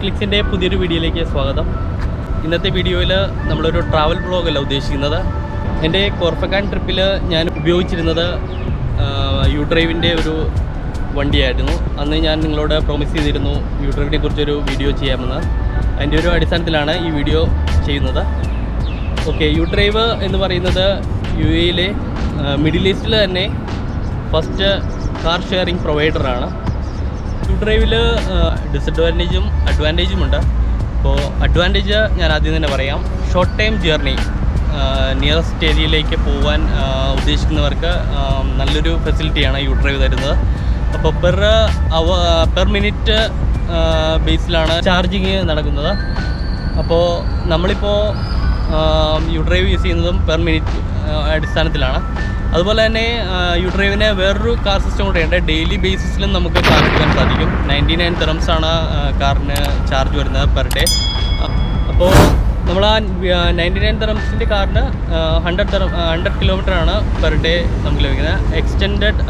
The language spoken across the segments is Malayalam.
ക്ലിക്സിൻ്റെ പുതിയൊരു വീഡിയോയിലേക്ക് സ്വാഗതം. ഇന്നത്തെ വീഡിയോയിൽ നമ്മളൊരു ട്രാവൽ വ്ളോഗല്ല ഉദ്ദേശിക്കുന്നത്. എൻ്റെ കോർഫക്കാൻ ട്രിപ്പിൽ ഞാൻ ഉപയോഗിച്ചിരുന്നത് യു-ഡ്രൈവിൻ്റെ ഒരു വണ്ടിയായിരുന്നു. അന്ന് ഞാൻ നിങ്ങളോട് പ്രോമിസ് ചെയ്തിരുന്നു യു-ഡ്രൈവിനെ കുറിച്ചൊരു വീഡിയോ ചെയ്യാമെന്ന്. അതിൻ്റെ ഒരു അടിസ്ഥാനത്തിലാണ് ഈ വീഡിയോ ചെയ്യുന്നത്. ഓക്കെ, യു-ഡ്രൈവ് എന്ന് പറയുന്നത് UAE മിഡിൽ ഈസ്റ്റിൽ തന്നെ ഫസ്റ്റ് കാർ ഷെയറിംഗ് പ്രൊവൈഡറാണ്. യു-ഡ്രൈവിൽ ഡിസഡ്വാൻറ്റേജും അഡ്വാൻറ്റേജും ഉണ്ട്. അപ്പോൾ അഡ്വാൻറ്റേജ് ഞാൻ ആദ്യം തന്നെ പറയാം. ഷോർട്ട് ടൈം ജേർണി, നിയറസ്റ്റ് ഏരിയയിലേക്ക് പോകാൻ ഉദ്ദേശിക്കുന്നവർക്ക് നല്ലൊരു ഫെസിലിറ്റിയാണ് യു-ഡ്രൈവ് തരുന്നത്. അപ്പോൾ പെർ മിനിറ്റ് ബേസിലാണ് ചാർജിങ് നടക്കുന്നത്. അപ്പോൾ നമ്മളിപ്പോൾ യു-ഡ്രൈവ് യൂസ് ചെയ്യുന്നതും പെർ മിനിറ്റ് അടിസ്ഥാനത്തിലാണ്. അതുപോലെ തന്നെ യു-ഡ്രൈവിന് വേറൊരു കാർ സിസ്റ്റം കൂടെയുണ്ട്. ഡെയിലി ബേസിസിലും നമുക്ക് കാർ എടുക്കാൻ സാധിക്കും. 99 dirhams ആണ് കാറിന് ചാർജ് വരുന്നത് പെർ ഡേ. അപ്പോൾ നമ്മൾ ആ 99 dirhamsൻ്റെ കാറിന് 100 കിലോമീറ്ററാണ് പെർ ഡേ നമുക്ക് ലഭിക്കുന്നത്. എക്സ്റ്റെൻഡഡ്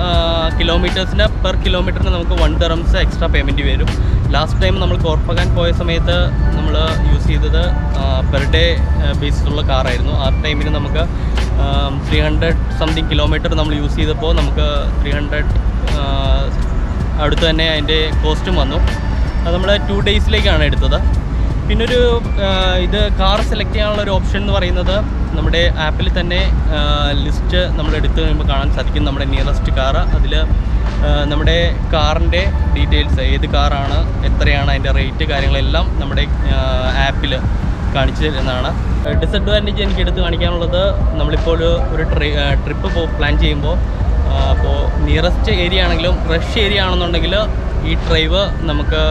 കിലോമീറ്റേഴ്സിന് പെർ കിലോമീറ്ററിന് നമുക്ക് 1 dirhams എക്സ്ട്രാ പേയ്മെൻറ്റ് വരും. ലാസ്റ്റ് ടൈം നമ്മൾ കോർഫക്കാൻ പോയ സമയത്ത് നമ്മൾ യൂസ് ചെയ്തത് പെർ ഡേ ബേസിസുള്ള കാറായിരുന്നു. ആ ടൈമിന് നമുക്ക് 300 സംതിങ് കിലോമീറ്റർ നമ്മൾ യൂസ് ചെയ്തപ്പോൾ നമുക്ക് 300 അടുത്ത് തന്നെ അതിൻ്റെ കോസ്റ്റും വന്നു. അത് നമ്മൾ 2 ഡേയ്സിലേക്കാണ് എടുത്തത്. പിന്നൊരു ഇത് കാർ സെലക്ട് ചെയ്യാനുള്ള ഒരു ഓപ്ഷൻ എന്ന് പറയുന്നത് നമ്മുടെ ആപ്പിൽ തന്നെ ലിസ്റ്റ് നമ്മൾ എടുത്തു കഴിയുമ്പോൾ കാണാൻ സാധിക്കും നമ്മുടെ നിയറസ്റ്റ് കാർ. അതിൽ നമ്മുടെ കാറിൻ്റെ ഡീറ്റെയിൽസ്, ഏത് കാറാണ്, എത്രയാണ് അതിൻ്റെ റേറ്റ്, കാര്യങ്ങളെല്ലാം നമ്മുടെ ആപ്പിൽ കാണിച്ചു തരുന്നതാണ്. ഡിസഡ്വാൻറ്റേജ് എനിക്ക് എടുത്ത് കാണിക്കാനുള്ളത്, നമ്മളിപ്പോൾ ഒരു ട്രിപ്പ് പ്ലാൻ ചെയ്യുമ്പോൾ അപ്പോൾ നിയറസ്റ്റ് ഏരിയ ആണെങ്കിലും റഷ് ഏരിയ ആണെന്നുണ്ടെങ്കിൽ ഈ ഡ്രൈവ് നമുക്ക്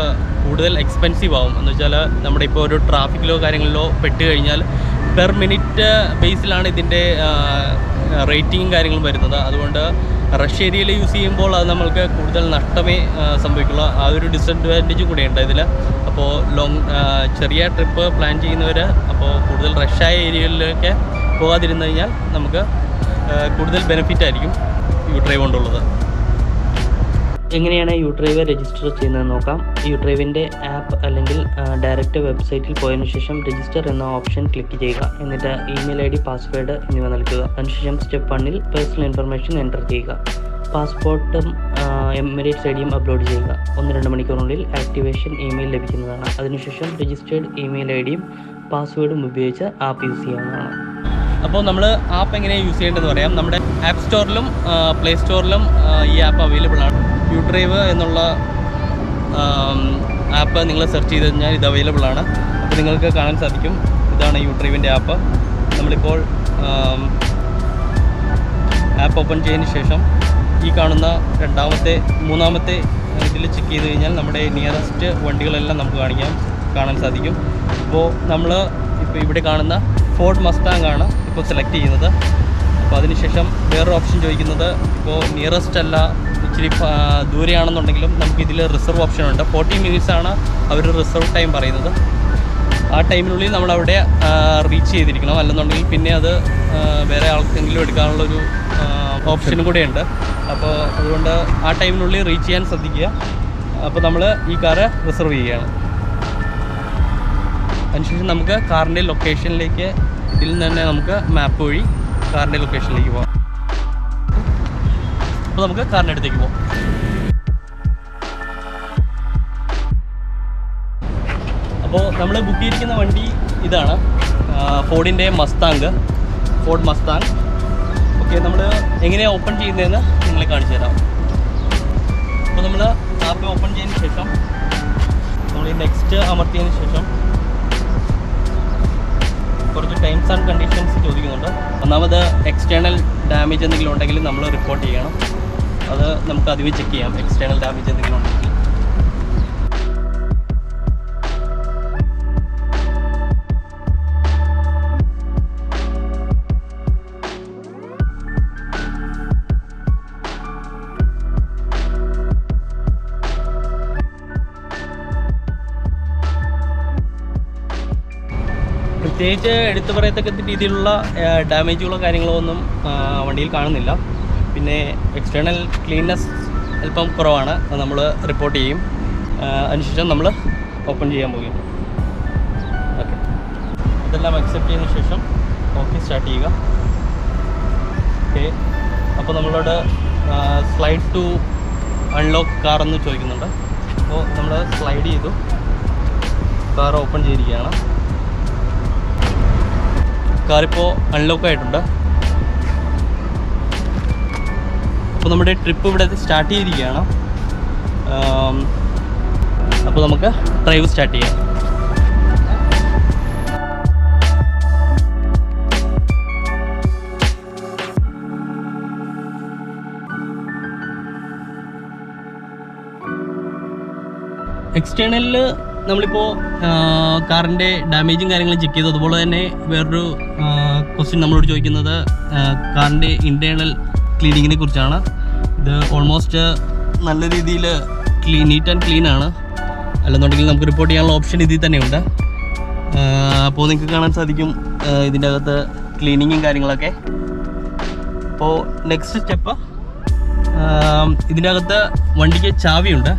കൂടുതൽ എക്സ്പെൻസീവ് ആവും. എന്ന് വെച്ചാൽ നമ്മുടെ ഇപ്പോൾ ഒരു ട്രാഫിക്കിലോ കാര്യങ്ങളിലോ പെട്ട് കഴിഞ്ഞാൽ പെർ മിനിറ്റ് ബേസിലാണ് ഇതിൻ്റെ റേറ്റിങ്ങും കാര്യങ്ങളും വരുന്നത്. അതുകൊണ്ട് റഷ് ഏരിയയിൽ യൂസ് ചെയ്യുമ്പോൾ അത് നമ്മൾക്ക് കൂടുതൽ നഷ്ടമേ സംഭവിക്കുള്ളൂ. ആ ഒരു ഡിസഡ്വാൻറ്റേജും കൂടെയുണ്ട് ഇതിൽ. അപ്പോൾ ചെറിയ ട്രിപ്പ് പ്ലാൻ ചെയ്യുന്നവർ അപ്പോൾ കൂടുതൽ റഷായ ഏരിയകളിലേക്ക് പോകാതിരുന്നു കഴിഞ്ഞാൽ നമുക്ക് കൂടുതൽ ബെനിഫിറ്റ് ആയിരിക്കും യു-ഡ്രൈവ് കൊണ്ടുള്ളത്. എങ്ങനെയാണ് യു-ഡ്രൈവ് രജിസ്റ്റർ ചെയ്യുന്നതെന്ന് നോക്കാം. യു-ഡ്രൈവിൻ്റെ ആപ്പ് അല്ലെങ്കിൽ ഡയറക്റ്റ് വെബ്സൈറ്റിൽ പോയതിനു ശേഷം രജിസ്റ്റർ എന്ന ഓപ്ഷൻ ക്ലിക്ക് ചെയ്യുക. എന്നിട്ട് ഇമെയിൽ ID, പാസ്വേഡ് എന്നിവ നൽകുക. അതിനുശേഷം സ്റ്റെപ്പ് 1ൽ പേഴ്സണൽ ഇൻഫർമേഷൻ എൻ്റർ ചെയ്യുക. പാസ്പോർട്ടും എമിറേറ്റ്സ് ID അപ്ലോഡ് ചെയ്യുക. 1-2 മണിക്കൂറിനുള്ളിൽ ആക്ടിവേഷൻ ഇമെയിൽ ലഭിക്കുന്നതാണ്. അതിനുശേഷം രജിസ്റ്റേർഡ് ഇമെയിൽ ID-യും പാസ്വേഡും ഉപയോഗിച്ച് ആപ്പ് യൂസ് ചെയ്യാവുന്നതാണ്. അപ്പോൾ നമ്മൾ ആപ്പ് എങ്ങനെയാണ് യൂസ് ചെയ്യേണ്ടതെന്ന് പറയാം. നമ്മുടെ ആപ്പ് സ്റ്റോറിലും പ്ലേ സ്റ്റോറിലും ഈ ആപ്പ് അവൈലബിൾ ആണ്. യു-ഡ്രൈവ് എന്നുള്ള ആപ്പ് നിങ്ങൾ സെർച്ച് ചെയ്ത് കഴിഞ്ഞാൽ ഇത് അവൈലബിൾ ആണ്. അപ്പോൾ നിങ്ങൾക്ക് കാണാൻ സാധിക്കും, ഇതാണ് യു-ഡ്രൈവിൻ്റെ ആപ്പ്. നമ്മളിപ്പോൾ ആപ്പ് ഓപ്പൺ ചെയ്തതിന് ശേഷം ഈ കാണുന്ന മൂന്നാമത്തെ ഇതിൽ ചെക്ക് ചെയ്ത് കഴിഞ്ഞാൽ നമ്മുടെ നിയറസ്റ്റ് വണ്ടികളെല്ലാം നമുക്ക് കാണാൻ സാധിക്കും. അപ്പോൾ നമ്മൾ ഇപ്പോൾ ഇവിടെ കാണുന്ന ഫോർഡ് മസ്താങ് ആണ് ഇപ്പോൾ സെലക്ട് ചെയ്യുന്നത്. അപ്പോൾ അതിനുശേഷം വേറൊരു ഓപ്ഷൻ ചോദിക്കുന്നത്, ഇപ്പോൾ നിയറസ്റ്റ് അല്ല, ഇച്ചിരി ദൂരെയാണെന്നുണ്ടെങ്കിലും നമുക്കിതിൽ റിസർവ് ഓപ്ഷൻ ഉണ്ട്. 40 minutes ആണ് അവർ റിസർവ് ടൈം പറയുന്നത്. ആ ടൈമിനുള്ളിൽ നമ്മളവിടെ റീച്ച് ചെയ്തിരിക്കണം. അല്ലെന്നുണ്ടെങ്കിൽ പിന്നെ അത് വേറെ ആൾക്കെങ്കിലും എടുക്കാനുള്ളൊരു ഓപ്ഷനും കൂടെ ഉണ്ട്. അപ്പോൾ അതുകൊണ്ട് ആ ടൈമിനുള്ളിൽ റീച്ച് ചെയ്യാൻ ശ്രദ്ധിക്കുക. അപ്പോൾ നമ്മൾ ഈ കാറ് റിസർവ് ചെയ്യുകയാണ്. അതിനുശേഷം നമുക്ക് കാറിൻ്റെ ലൊക്കേഷനിലേക്ക് ഇതിൽ നിന്ന് തന്നെ നമുക്ക് മാപ്പ് വഴി കാറിൻ്റെ ലൊക്കേഷനിലേക്ക് പോകാം. അപ്പോൾ നമുക്ക് കാറിൻ്റെ അടുത്തേക്ക് പോകാം. അപ്പോൾ നമ്മൾ ബുക്ക് ചെയ്തിരിക്കുന്ന വണ്ടി ഇതാണ്, ഫോർഡിൻ്റെ ഫോർഡ് മസ്താങ്. ഓക്കെ, നമ്മൾ എങ്ങനെയാണ് ഓപ്പൺ ചെയ്യുന്നതെന്ന് നിങ്ങളെ കാണിച്ചു തരാം. അപ്പോൾ നമ്മൾ ആപ്പ് ഓപ്പൺ ചെയ്തതിന് ശേഷം നമ്മൾ ഈ നെക്സ്റ്റ് അമർത്തിയതിന് ശേഷം കുറച്ച് ടൈംസ് ആൻഡ് കണ്ടീഷൻസ് ചോദിക്കുന്നുണ്ട്. ഒന്നാമത് എക്സ്റ്റേണൽ ഡാമേജ് എന്തെങ്കിലും ഉണ്ടെങ്കിൽ നമ്മൾ റിപ്പോർട്ട് ചെയ്യണം. അത് നമുക്ക് അതിൽ ചെക്ക് ചെയ്യാം, എക്സ്റ്റേണൽ ഡാമേജ് എന്തെങ്കിലും ഉണ്ടെങ്കിൽ. പ്രത്യേകിച്ച് എടുത്തു പറയത്തക്ക രീതിയിലുള്ള ഡാമേജുകളോ കാര്യങ്ങളോ ഒന്നും വണ്ടിയിൽ കാണുന്നില്ല. പിന്നെ എക്സ്റ്റേണൽ ക്ലീൻനെസ് അല്പം കുറവാണ്, അത് നമ്മൾ റിപ്പോർട്ട് ചെയ്യും. അതിനുശേഷം നമ്മൾ ഓപ്പൺ ചെയ്യാൻ പോകുകയാണ്. ഓക്കെ, ഇതെല്ലാം അക്സെപ്റ്റ് ചെയ്തതിന് ശേഷം ഓക്കെ സ്റ്റാർട്ട് ചെയ്യുക. ഓക്കെ, അപ്പോൾ നമ്മളോട് സ്ലൈഡ് ടു അൺലോക്ക് കാർ എന്ന് ചോദിക്കുന്നുണ്ട്. അപ്പോൾ നമ്മൾ സ്ലൈഡ് ചെയ്തു, കാർ ഓപ്പൺ ചെയ്തിരിക്കുകയാണ്. കാറിപ്പോൾ അൺലോക്ക് ആയിട്ടുണ്ട്. അപ്പോൾ നമ്മുടെ ട്രിപ്പ് ഇവിടെ സ്റ്റാർട്ട് ചെയ്തിരിക്കുകയാണ്. അപ്പോൾ നമുക്ക് ഡ്രൈവ് സ്റ്റാർട്ട് ചെയ്യാം. എക്സ്റ്റേണലിൽ നമ്മളിപ്പോൾ കാറിൻ്റെ ഡാമേജും കാര്യങ്ങളും ചെക്ക് ചെയ്തു. അതുപോലെ തന്നെ വേറൊരു ക്വസ്റ്റ്യൻ നമ്മളോട് ചോദിക്കുന്നത് കാറിൻ്റെ ഇൻറ്റേർണൽ ക്ലീനിങ്ങിനെ കുറിച്ചാണ്. ഇത് ഓൾമോസ്റ്റ് നല്ല രീതിയിൽ നീറ്റ് ആൻഡ് ക്ലീൻ ആണ്. അല്ലെന്നുണ്ടെങ്കിൽ നമുക്ക് റിപ്പോർട്ട് ചെയ്യാനുള്ള ഓപ്ഷൻ ഇതിൽ തന്നെയുണ്ട്. അപ്പോൾ നിങ്ങൾക്ക് കാണാൻ സാധിക്കും ഇതിൻ്റെ അകത്ത് ക്ലീനിങ്ങും കാര്യങ്ങളൊക്കെ. അപ്പോൾ നെക്സ്റ്റ് സ്റ്റെപ്പ്, ഇതിൻ്റെ അകത്ത് വണ്ടിക്ക് ചാവിയുണ്ട്.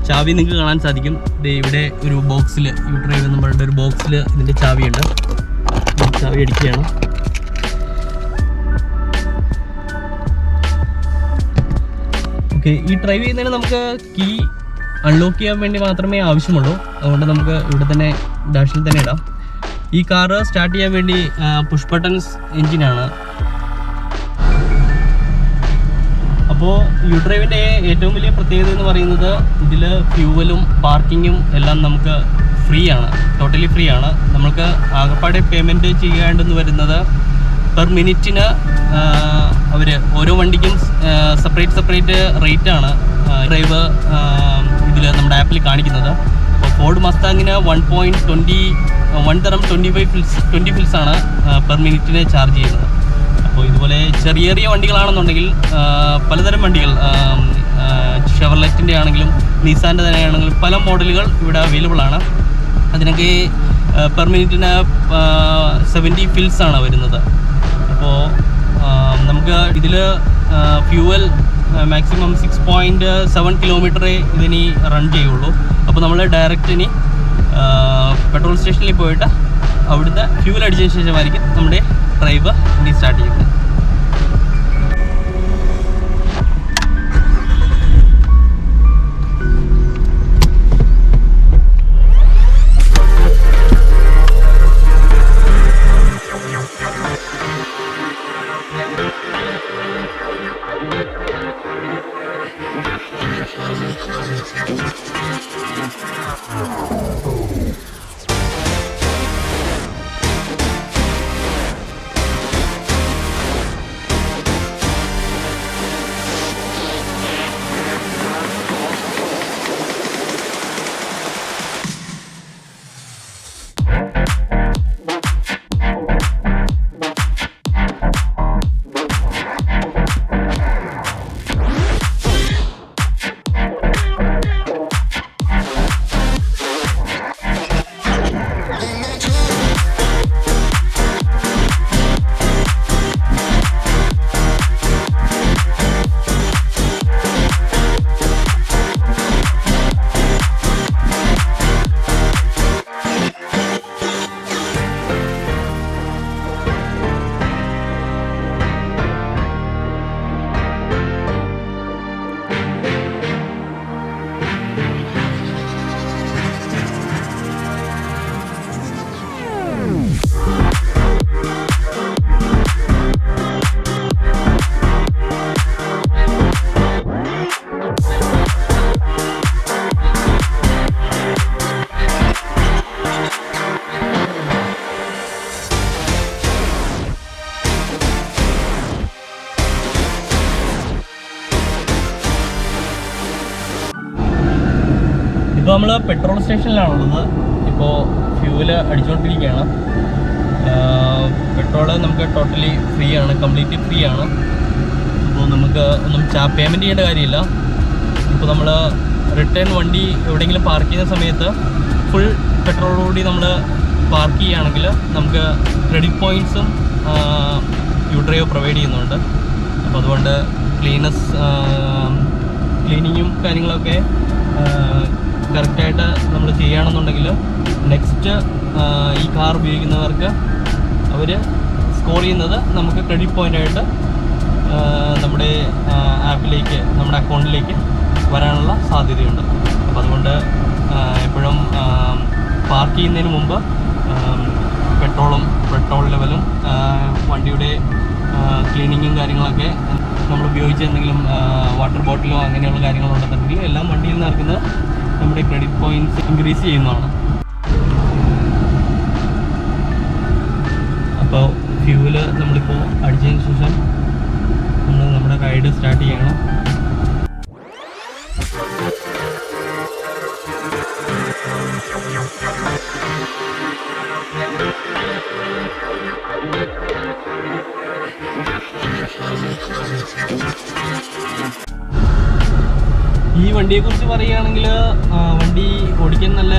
ചാവി നിങ്ങൾക്ക് കാണാൻ സാധിക്കും. ഇവിടെ ഒരു ബോക്സിൽ, യൂട്രൈവ് എന്ന് പറഞ്ഞിട്ട് ഒരു ബോക്സിൽ ഇതിൻ്റെ ചാവിയുണ്ട്. ചാവി അടിക്കുകയാണ്. ഓക്കെ, ഈ ഡ്രൈവ് ചെയ്യുന്നതിന് നമുക്ക് കീ അൺലോക്ക് ചെയ്യാൻ വേണ്ടി മാത്രമേ ആവശ്യമുള്ളൂ. അതുകൊണ്ട് നമുക്ക് ഇവിടെ തന്നെ ഡാഷിൽ തന്നെ ഇടാം. ഈ കാറ് സ്റ്റാർട്ട് ചെയ്യാൻ വേണ്ടി പുഷ് ബട്ടൺസ് എൻജിനാണ്. അപ്പോൾ യൂട്രൈവിൻ്റെ ഏറ്റവും വലിയ പ്രത്യേകത എന്ന് പറയുന്നത് ഇതിൽ ഫ്യൂവലും പാർക്കിങ്ങും എല്ലാം നമുക്ക് ഫ്രീ ആണ്, ടോട്ടലി ഫ്രീ ആണ്. നമുക്ക് ആകപ്പാടെ പേയ്മെൻറ്റ് ചെയ്യാണ്ടെന്ന് വരുന്നത് പെർ മിനിറ്റിന് അവർ ഓരോ വണ്ടിക്കും സെപ്പറേറ്റ് റേറ്റാണ് ഡ്രൈവ് ഇതിൽ നമ്മുടെ ആപ്പിൽ കാണിക്കുന്നത്. അപ്പോൾ ഫോർഡ് മസ്താങ്ങിന് 1.20 ഫിൽസാണ് പെർ മിനിറ്റിന് ചാർജ് ചെയ്യുന്നത്. അപ്പോൾ ഇതുപോലെ ചെറിയ ചെറിയ വണ്ടികളാണെന്നുണ്ടെങ്കിൽ പലതരം വണ്ടികൾ, ഷെവർലെറ്റിൻ്റെ ആണെങ്കിലും നിസാൻ്റെ തന്നെ ആണെങ്കിലും പല മോഡലുകൾ ഇവിടെ അവൈലബിൾ ആണ്. അതിനൊക്കെ പെർ മിനിറ്റിന് 70 ഫിൽസാണ് വരുന്നത്. അപ്പോൾ നമുക്ക് ഇതിൽ ഫ്യൂവൽ മാക്സിമം 6.7 കിലോമീറ്ററേ ഇതിനി റൺ ചെയ്യുള്ളൂ. അപ്പോൾ നമ്മൾ ഡയറക്റ്റ് ഇനി പെട്രോൾ സ്റ്റേഷനിൽ പോയിട്ട് അവിടുത്തെ ഫ്യൂവൽ അടിച്ചതിന് ശേഷമായിരിക്കും നമ്മുടെ ഡ്രൈവ് ഇനി സ്റ്റാർട്ട് ചെയ്യുന്നത്. ഇപ്പോൾ നമ്മൾ പെട്രോൾ സ്റ്റേഷനിലാണുള്ളത്. ഇപ്പോൾ ഫ്യൂവൽ അടിച്ചുകൊണ്ടിരിക്കുകയാണ്. പെട്രോൾ നമുക്ക് ടോട്ടലി ഫ്രീ ആണ്, കംപ്ലീറ്റ്ലി ഫ്രീ ആണ്. അപ്പോൾ നമുക്ക് ഒന്നും പേയ്മെൻറ്റ് ചെയ്യേണ്ട കാര്യമില്ല. ഇപ്പോൾ നമ്മൾ റിട്ടേൺ വണ്ടി എവിടെയെങ്കിലും പാർക്ക് ചെയ്യുന്ന സമയത്ത് ഫുൾ പെട്രോളോടുകൂടി നമ്മൾ പാർക്ക് ചെയ്യുകയാണെങ്കിൽ നമുക്ക് ക്രെഡിറ്റ് പോയിൻറ്റ്സും യൂട്രൈവ് പ്രൊവൈഡ് ചെയ്യുന്നുണ്ട്. അപ്പോൾ അതുകൊണ്ട് ക്ലീനിങ്ങും കാര്യങ്ങളൊക്കെ കറക്റ്റായിട്ട് നമ്മൾ ചെയ്യുകയാണെന്നുണ്ടെങ്കിൽ നെക്സ്റ്റ് ഈ കാർ ഉപയോഗിക്കുന്നവർക്ക് അവർ സ്കോർ ചെയ്യുന്നത് നമുക്ക് ക്രെഡിറ്റ് പോയിൻ്റായിട്ട് നമ്മുടെ ആപ്പിലേക്ക്, നമ്മുടെ അക്കൗണ്ടിലേക്ക് വരാനുള്ള സാധ്യതയുണ്ട്. അപ്പോൾ അതുകൊണ്ട് എപ്പോഴും പാർക്ക് ചെയ്യുന്നതിന് മുമ്പ് പെട്രോൾ ലെവലും വണ്ടിയുടെ ക്ലീനിങ്ങും കാര്യങ്ങളൊക്കെ നമ്മൾ ഉപയോഗിച്ച് എന്തെങ്കിലും വാട്ടർ ബോട്ടിലോ അങ്ങനെയുള്ള കാര്യങ്ങളുണ്ടെന്നുണ്ടെങ്കിൽ എല്ലാം വണ്ടിയിൽ നിന്ന് ഇറക്കുന്നത് നമ്മുടെ ക്രെഡിറ്റ് പോയിൻറ്റ്സ് ഇൻക്രീസ് ചെയ്യുന്നതാണ്. അപ്പോൾ ഫ്യൂവല് നമ്മളിപ്പോൾ അടിച്ചതിന് ശേഷം നമ്മൾ നമ്മുടെ റൈഡ് സ്റ്റാർട്ട് ചെയ്യണം. ഈ വണ്ടിയെക്കുറിച്ച് പറയുകയാണെങ്കിൽ വണ്ടി ഓടിക്കാൻ നല്ല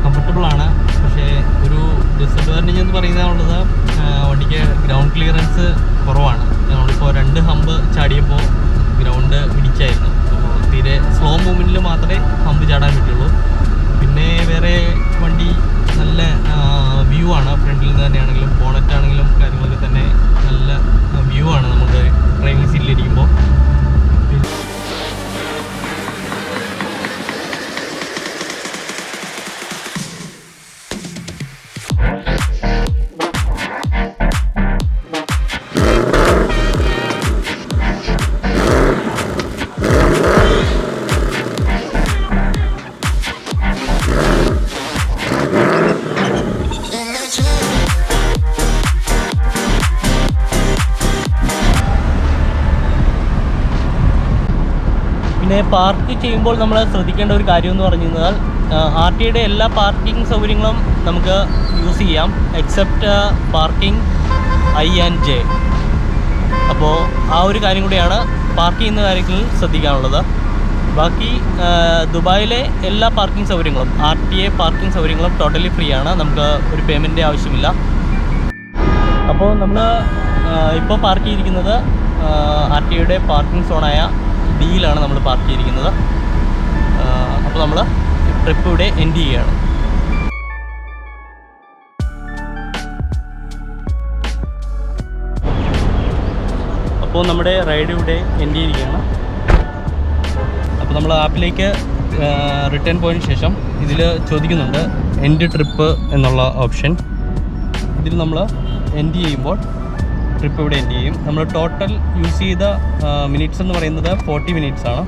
കംഫർട്ടബിളാണ്. പക്ഷേ ഒരു ഡിസഡ്വാൻറ്റേജ് എന്ന് പറയുന്നത് വണ്ടിക്ക് ഗ്രൗണ്ട് ക്ലിയറൻസ് കുറവാണ്. നമ്മളിപ്പോൾ 2 ഹമ്പ് ചാടിയപ്പോൾ ഗ്രൗണ്ട് ഇടിച്ചായിരുന്നു. അപ്പോൾ തീരെ സ്ലോ മൂവ്മെൻറ്റിൽ മാത്രമേ ഹമ്പ് ചാടാൻ പറ്റുള്ളൂ. പിന്നെ വേറെ വണ്ടി നല്ല വ്യൂ ആണ്. ഫ്രണ്ടിൽ നിന്ന് തന്നെയാണെങ്കിലും ബോണറ്റ് ആണെങ്കിലും കാര്യങ്ങളൊക്കെ തന്നെ നല്ല വ്യൂ ആണ് നമുക്ക് ഡ്രൈവിംഗ് സീറ്റിലിരിക്കുമ്പോൾ. പിന്നെ പാർക്ക് ചെയ്യുമ്പോൾ നമ്മൾ ശ്രദ്ധിക്കേണ്ട ഒരു കാര്യം എന്ന് പറഞ്ഞു കഴിഞ്ഞാൽ RTയുടെ എല്ലാ പാർക്കിംഗ് സൗകര്യങ്ങളും നമുക്ക് യൂസ് ചെയ്യാം, except parking I and J. അപ്പോൾ ആ ഒരു കാര്യം കൂടിയാണ് പാർക്ക് ചെയ്യുന്ന കാര്യങ്ങളിൽ ശ്രദ്ധിക്കാനുള്ളത്. ബാക്കി ദുബായിലെ എല്ലാ പാർക്കിംഗ് സൗകര്യങ്ങളും RTA പാർക്കിംഗ് സൗകര്യങ്ങളും ടോട്ടലി ഫ്രീ ആണ്. നമുക്ക് ഒരു പേയ്മെൻറ്റിൻ്റെ ആവശ്യമില്ല. അപ്പോൾ നമ്മൾ ഇപ്പോൾ പാർക്ക് ചെയ്തിരിക്കുന്നത് RTയുടെ പാർക്കിംഗ് സോണായ ഡിയിലാണ് നമ്മൾ പാർക്ക് ചെയ്തിരിക്കുന്നത്. അപ്പോൾ നമ്മൾ ട്രിപ്പ് ഇവിടെ എൻഡ് ചെയ്യുകയാണ്. അപ്പോൾ നമ്മുടെ റൈഡ് ഇവിടെ എൻഡ് ചെയ്തിരിക്കുകയാണ്. അപ്പോൾ നമ്മൾ ആപ്പിലേക്ക് റിട്ടേൺ പോയതിന് ശേഷം ഇതിൽ ചോദിക്കുന്നുണ്ട് എൻഡ് ട്രിപ്പ് എന്നുള്ള ഓപ്ഷൻ. ഇതിൽ നമ്മൾ എൻഡ് ചെയ്യുമ്പോൾ ട്രിപ്പ് ഇവിടെ എൻഡ് ചെയ്യും. നമ്മൾ ടോട്ടൽ യൂസ് ചെയ്ത മിനിറ്റ്സ് എന്ന് പറയുന്നത് 40 മിനിറ്റ്സ് ആണ്.